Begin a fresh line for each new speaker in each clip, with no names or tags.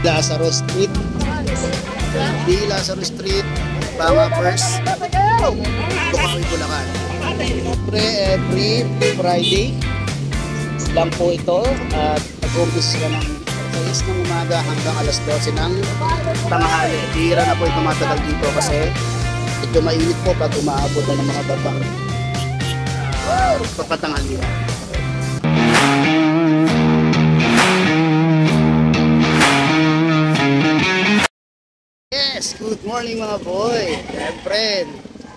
Lazaro Street. Di Lazaro Street, Banga First, Bukawi, Bulacan. Every Friday lang po ito at nag-umpis ka ng 6 ng umaga hanggang alas 12 ng tanghali. Bihira na po ito matagal dito kasi ito mainit po pag umaabot na ng mga babang papatanghali. Yes, good morning mga boy. Siyempre,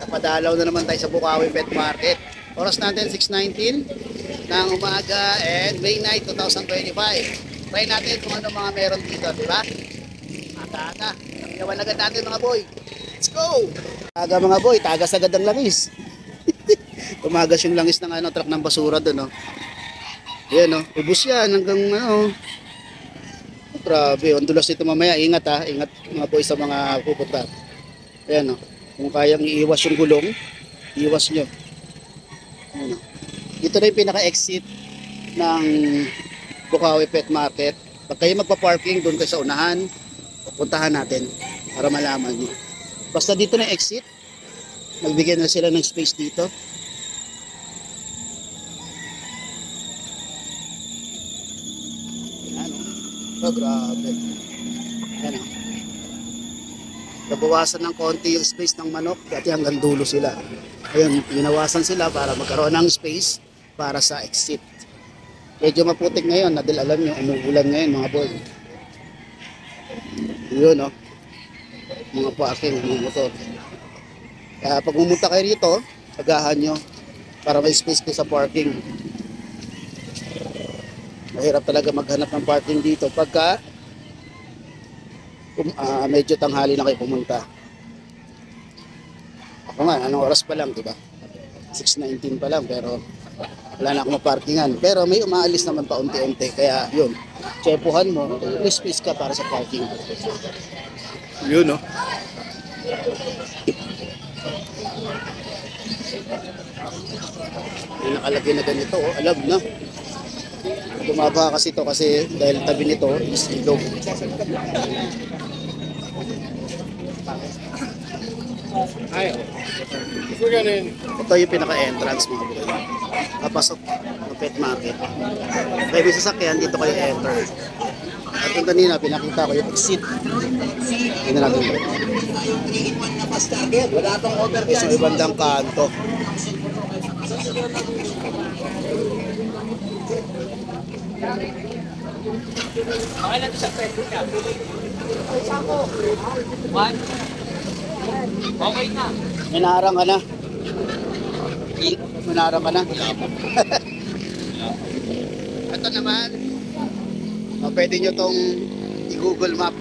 napadalaw na naman tayo sa Bukawi Pet Market. Oras natin 6:19 ng umaga and May 9, 2025. Try natin kung ano mga meron dito, di ba? Mata-ata. Yawan agad natin mga boy. Let's go! Taga mga boy, tagas agad ang langis. Tumagas yung langis ng truck ng basura doon, no? Yan, no? Ubus yan hanggang grabe, ang dulas nito mamaya. Ingat ha, ingat mga boy sa mga pupunta. Ayan, no? Kung kayang iiwas yung gulong, iiwas nyo. Ayan, no? Dito na yung pinaka-exit ng Bukawi Pet Market. Pag kayo magpa-parking, doon kayo sa unahan, pupuntahan natin para malaman nyo. Basta dito na exit, nagbigyan na sila ng space dito. Oh, grabe. Ayan, oh. Nabawasan ng konti yung space ng manok kasi hanggang dulo sila. Ayun, ginawasan sila para magkaroon ng space para sa exit. Medyo maputik ngayon, dahil alam nyo, umuulan ngayon mga boy. Yun, oh. Mga parking, mga motor. Kaya pag pumunta kayo rito, agahan nyo para may space kayo sa parking. Mahirap talaga maghanap ng parking dito pagka medyo tanghali na kayo pumunta. Ako nga, anong oras pa lang, diba? 6:19 pa lang, pero wala na akong maparkingan. Pero may umaalis naman pa unti-unti, kaya yun, tsepuhan mo, may space ka para sa parking. Yun, no? Yung nakalagay na ganito, oh, alam na. Bumaba kasi ito kasi dahil tabi nito is ilog. Ito yung pinaka-entrance mga boy. Papasok ng pet market. Kaya may sasakyan, dito kayo enter. At yung kanina, pinakita ko yung exit. Hindi natin ito. Sa ibandang kanto.
Okay lang sa pwede ka. One. Okay na.
Minarang ka na. Minarang ka na. Ito naman, pwede nyo tong i-google map.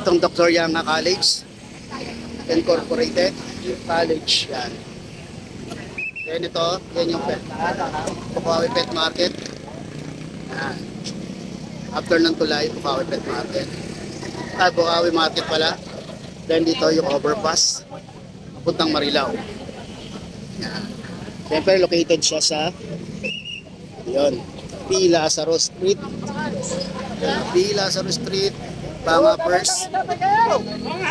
Itong Dr. Yanga College Incorporated College. Yan. Yan ito. Yan yung pet. Bukawi Pet Market. Yan. After ng tulay, Bukawi Pet Market. Bukawi Market pala. Then dito yung overpass papuntang Marilao. Yan. Siyempre located siya sa yun, Di Lazaro Street. Di Lazaro Street, Banga First,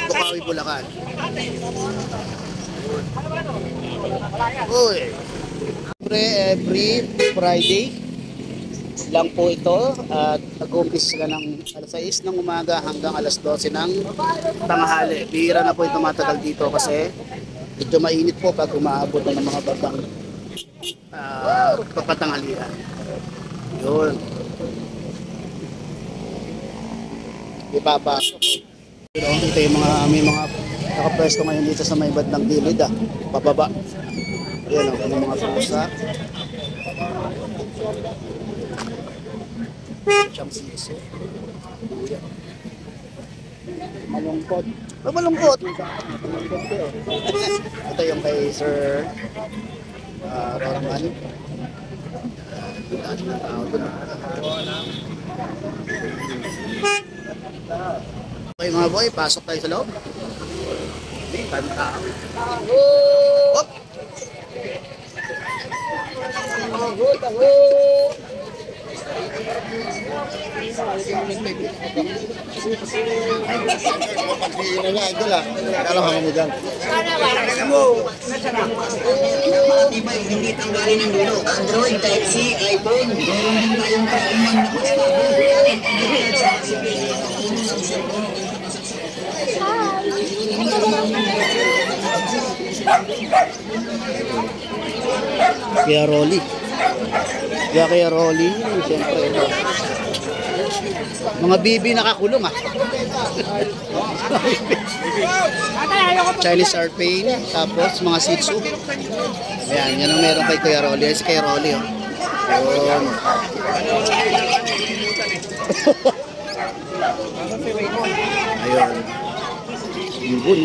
Bukawi, Bulacan. Uy. Every Friday lang po ito at nag-umpis sila ng alas 6 ng umaga hanggang alas 12 ng tanghali. Bihira na po ito matagal dito kasi medyo mainit po pag umaabot na ng mga babang papatanghalian. Yun. Ipapasok. Ito yung may mga nakapwesto ngayon dito sa may bandang gilid pababa. Ayan ang mga pusa. Siyang siso. Malungkot. Malungkot. Ito yung kay Sir Roman. Okay mga boy, pasok tayo sa loob. Tanta. Hop! Pag-iina nga, idol ah. Kala ka mo dyan.
Matibay, hindi tanggalin ang dulo. Android, Type-C, iPhone. Meron din tayong kaiman na
Kaya Rolly. Kaya Rolly, siyempre. Mga bibi nakakulong ah. Chinese Arpain, tapos mga Shih Tzu. Ayan, yan ang meron kay Kuya Rolly. Ayan si Kuya Rolly oh. Yun. Ayun. Ibon.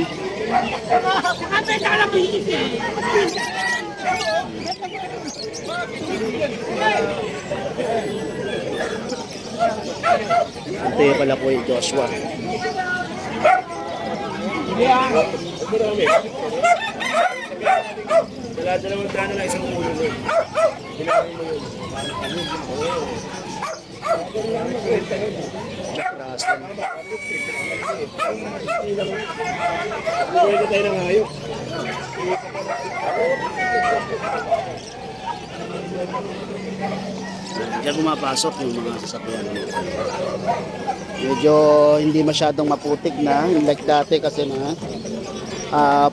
Ito yung pala po yung Joshua.
Dala-dalawang dana na isang ulo mo. Kailangan mo yun. Pwede tayo ng hayop.
Diyan pumapasok yung mga sasakyan. Medyo hindi masyadong maputik na, like dati kasi na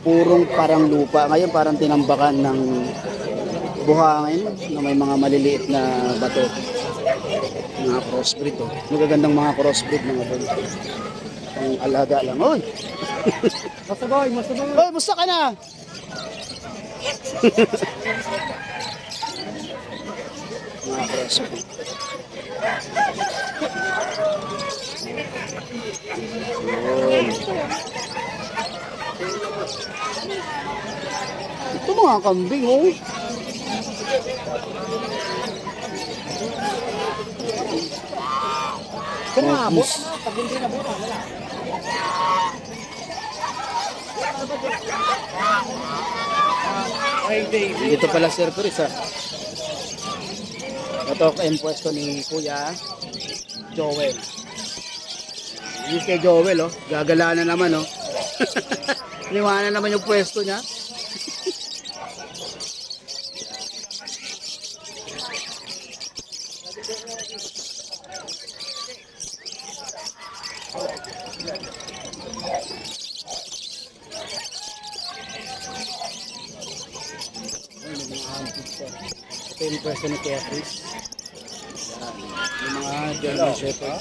purong parang lupa. Ngayon parang tinambakan ng buhangin na may mga maliliit na bato. Mga crossbreed oh. Magagandang mga crossbreed mga bol. Ang alaga lang. Oy!
Masabay.
Oy, musta ka na? Mga crossbreed. Yun. Ito mga kambing oh.
Kumabot. Pag hindi na buka, wala.
Dito pala Sir Chris ah. Ito ang pwesto ni Kuya Joel. Yung kay Joel oh, gagala na naman oh. Liwanan naman yung pwesto niya. Ito yung pwesto ni Kuya Chris. Yung mga German Shepherd.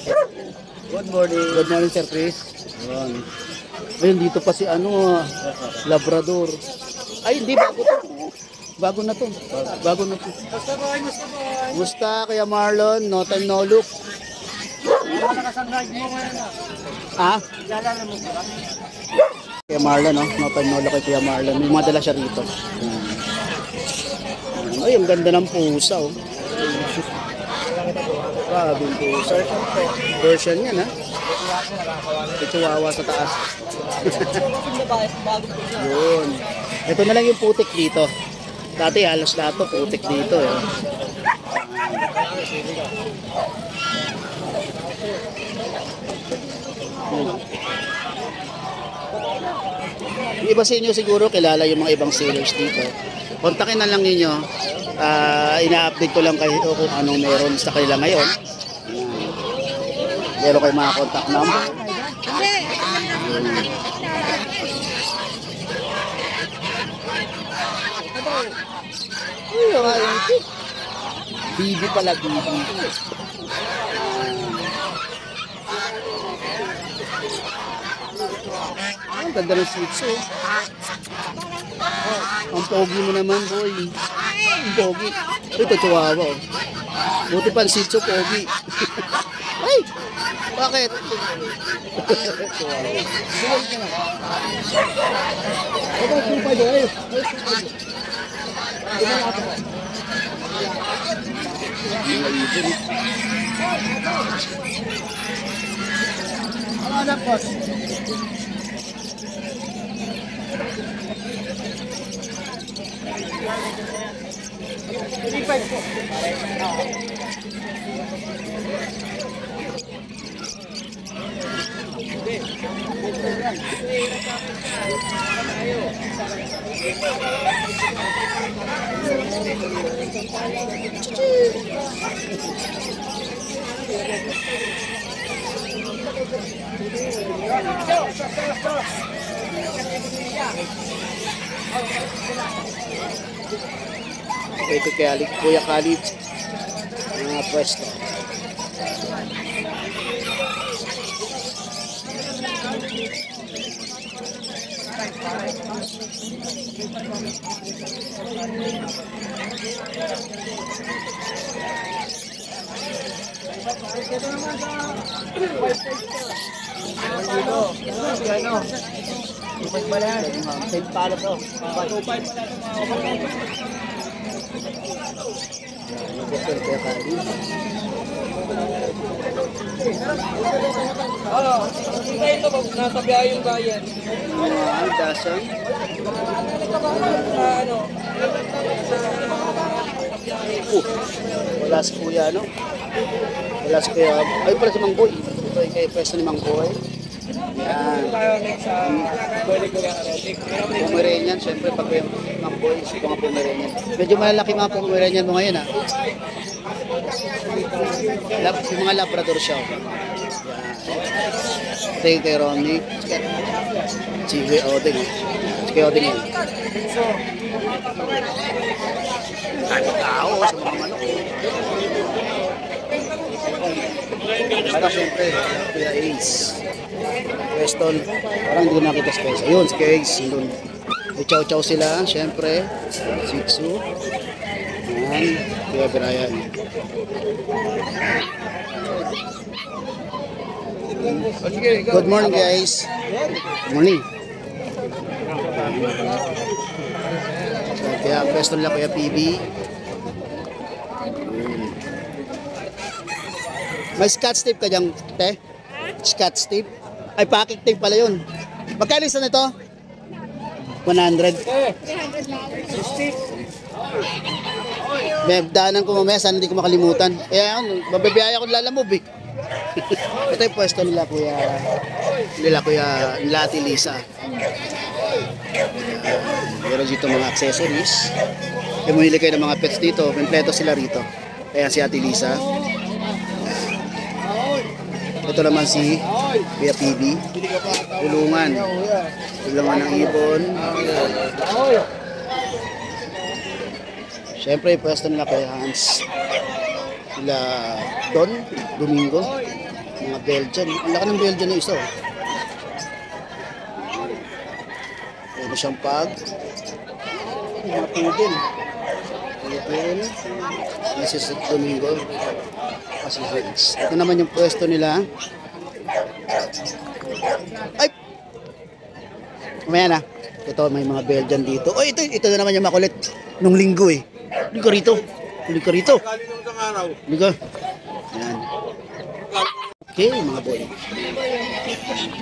Good morning. Good morning Sir Chris. Ayan. Ayun, dito pa si ano, Labrador. Ay, hindi, bago to. Bago na to. Bago na to. Musta kaya Marlon? No time no look. Ah? Kaya Marlon, no? No time no look kay Kuya Marlon. May madala siya rito. Ay, ang ganda ng pusa, oh. Grabe yung pusa. Version yan, ha? Chihuahua sa taas. Yun. Ito na lang yung putik dito. Dati halos lahat to putik dito eh. Yung iba sa inyo siguro kilala yung mga ibang sellers dito. Kontakin na lang ninyo. Ina-update ko lang kayo kung anong meron sa kanila ngayon. Meron kayo mga contact number. Bibi pala, bibi. Ang ganda ng Shih Tzu. Ang pogi mo naman, boy. Ang pogi. Ito, chihuahua. Oh. Buti pa ang Shih Tzu, pogi. Ay! Bakit? Ito kay Kuya Khalid. Mga pwesto.
Hintayin ko nasa biyahe yung bayan.
Dasan. Wala si Kuya, no? Wala si Kuya. Ay, pala si Mang Boy. Ito ay kay pwesto ni Mang Boy. Yan.
Tayo next sa pwede ko yan.
Pomeranian, syempre pag yung Mang Boy, ito nga Pomeranian. Medyo malalaki mga Pomeranian mo ngayon, ha? Yung mga Labrador siya. Yan. Ito yung kay Ronnie. Si Kuya Oding. Si Kuya Oding yun. Ano tao sa mga manok. Saka syempre, Kuya Ace. Weston. Parang hindi ko nakita si Ace. Ayun, si Kuya Ace. Doon. May chow-chow sila, syempre. Shih Tzu. Yan. Kuya Brian. Good morning, guys. Good morning. Kaya pwesto nila Kuya PB. May scotch tape ka dyan, te? Scotch tape? Ay, pocket tape pala yun. Magkano isa nito? 100. May daanan ko mamaya, sana hindi ko makalimutan. Kaya yun, mabibiyaya ko lalamove eh. Ito yung pwesto nila Kuya Lati Lisa. Meron dito mga accessories. Kung mamili kayo ng mga pets dito, kompleto sila rito. Kaya si Ate Lisa. Ito naman si Kuya PB. Tulungan ng ibon. Siyempre yung pwesto nila kay Hans. Sila Don Domingo. Mga Belgian. Ang laki ng Belgian na isa. Ano siyang pag. Mga pudin. Pudin. Mrs. Domingo. Kasi ito naman yung pwesto nila. Ay! Kumaya na. Ito may mga Belgian dito. Oh, ito na naman yung makulit. Nung linggo eh. Hindi ka rito. Hindi ka. Yan. Okay, mga boy.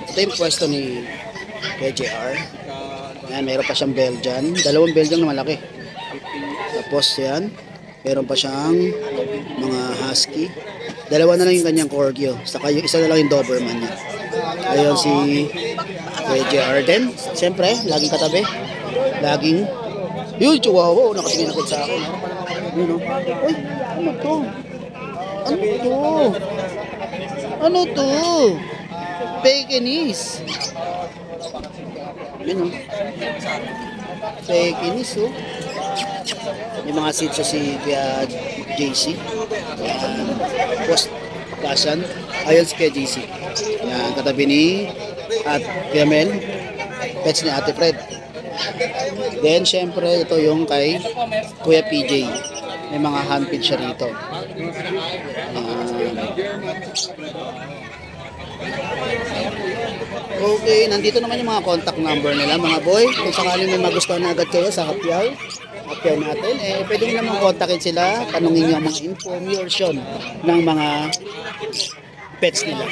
Ito yung pwesto ni JR. Yan, mayroon pa siyang Belgian. Dalawang Belgian na malaki. Tapos yan, mayroon pa siyang mga husky. Dalawa na lang yung kanyang corgi. Saka yung isa na lang yung Doberman niya. Ayun si JR din. Siyempre, laging katabi. Laging, yun, chihuahua. Nakatingin ako sa akin. Yun, no? Uy, ano to? Ano to? Ano to? Pekinese. Yun, no? Pekinese, oh. May mga sitso si Kuya JC. Post Kasan. Ayun si Kuya JC. Yan, katabi ni at Kuya Mel. Pets ni Ate Fred. Then, syempre, ito yung kay Kuya PJ. May mga handpid siya rito. Okay, nandito naman yung mga contact number nila, mga boy. Kung sakaling may magustuhan na agad kayo sa Hapyaw natin, pwede nyo naman kontakin sila, tanungin nyo ang mga information ng mga pets nila.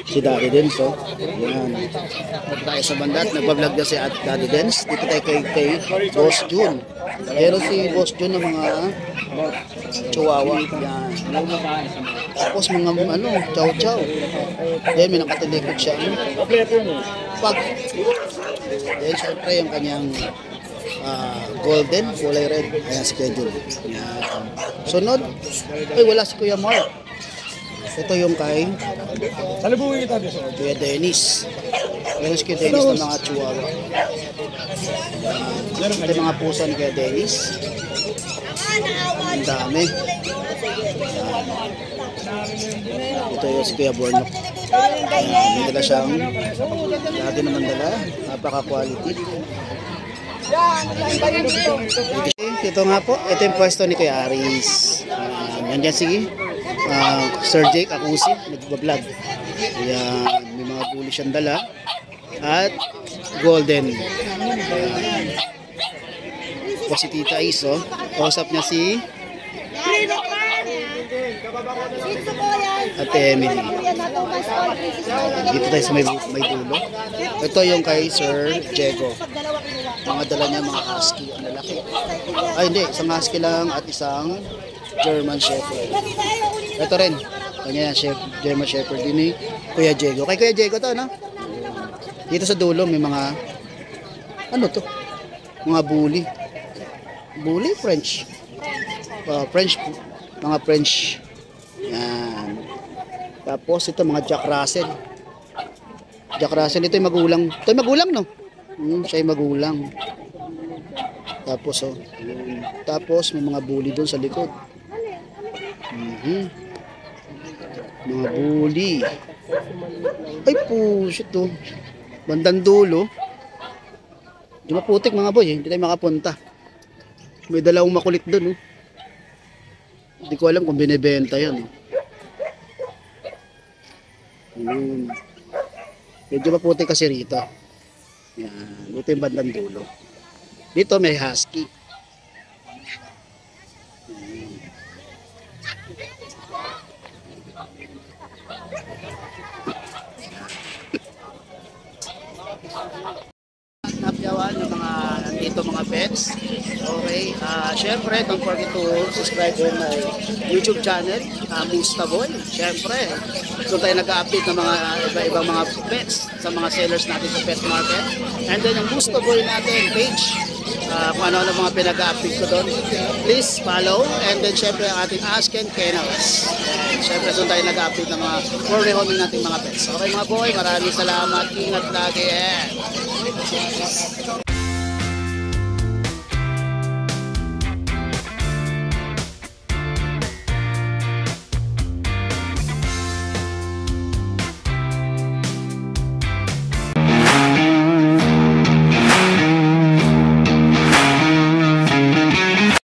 Si Daddy Dens, oh. Yan. Huwag tayo sa banda at nagbablog na si Daddy Dens. Dito tayo kay Boss June. Meron si Boss June ng mga chihuahua. Yan. Tapos mga chow chow. Then may nakatalikod siya.
Kompleto mo.
Pag. Then syempre yung kanyang golden, kulay red. Ayan, schedule. Ayan. Sunod. Ay, wala si Kuya Mark. Ito yung kay
Salubungin kita dito.
Kuya Dennis. Meron si Kuya Dennis ng mga chihuahua. Ito yung mga puso ni Kuya Dennis. Ang dami. Ito yung si Kuya Borno. May dala siyang lagi naman dala. Napaka-quality. Ito nga po. Ito yung pwesto ni Kuya Aris. Nandyan si Sir Jake Akusi. Nagbablog. Ayan. May mga bully siyang dala. At golden. Po si Tita Iso. Kausap niya si Ate Emily. Dito tayo sa may dulo. Ito yung kay Sir Diego. Mga dala niya mga husky. Ang lalaki. Ay hindi, isang husky lang at isang German Shepherd. Ito rin. Kanya yan, German Shepherd din ni Kuya Diego. Kay Kuya Diego to, no? Dito sa dulo may mga to? Mga bully. Bully French. Mga French. Yan. Tapos ito mga Jack Russell. Jack Russell ito yung magulang. Ito yung magulang, no? Siya yung magulang. Tapos tapos may mga bully doon sa likod. Mga bully. Ay pushit to. Bandang dulo. Di maputik mga boy, hindi tayo makapunta. May dalawang makulit doon. Hindi ko alam kung binibenta yan. Medyo maputik kasi rito. Yan. Ito yung bandang dulo. Dito may husky. Napyawan ng mga nandito mga pets. Okay, syempre don't forget to subscribe to my YouTube channel, Musta Boy. Syempre, doon tayo nag-update ng mga iba-ibang mga pets sa mga sellers natin sa pet market. And then yung Musta Boy natin page, kung ano-ano mga pinag-update ko doon, please follow. And then syempre ang ating Ask and Kennels. Syempre doon tayo nag-update ng mga for rehoming nating mga pets. Okay mga boy, maraming salamat. Ingat lagi.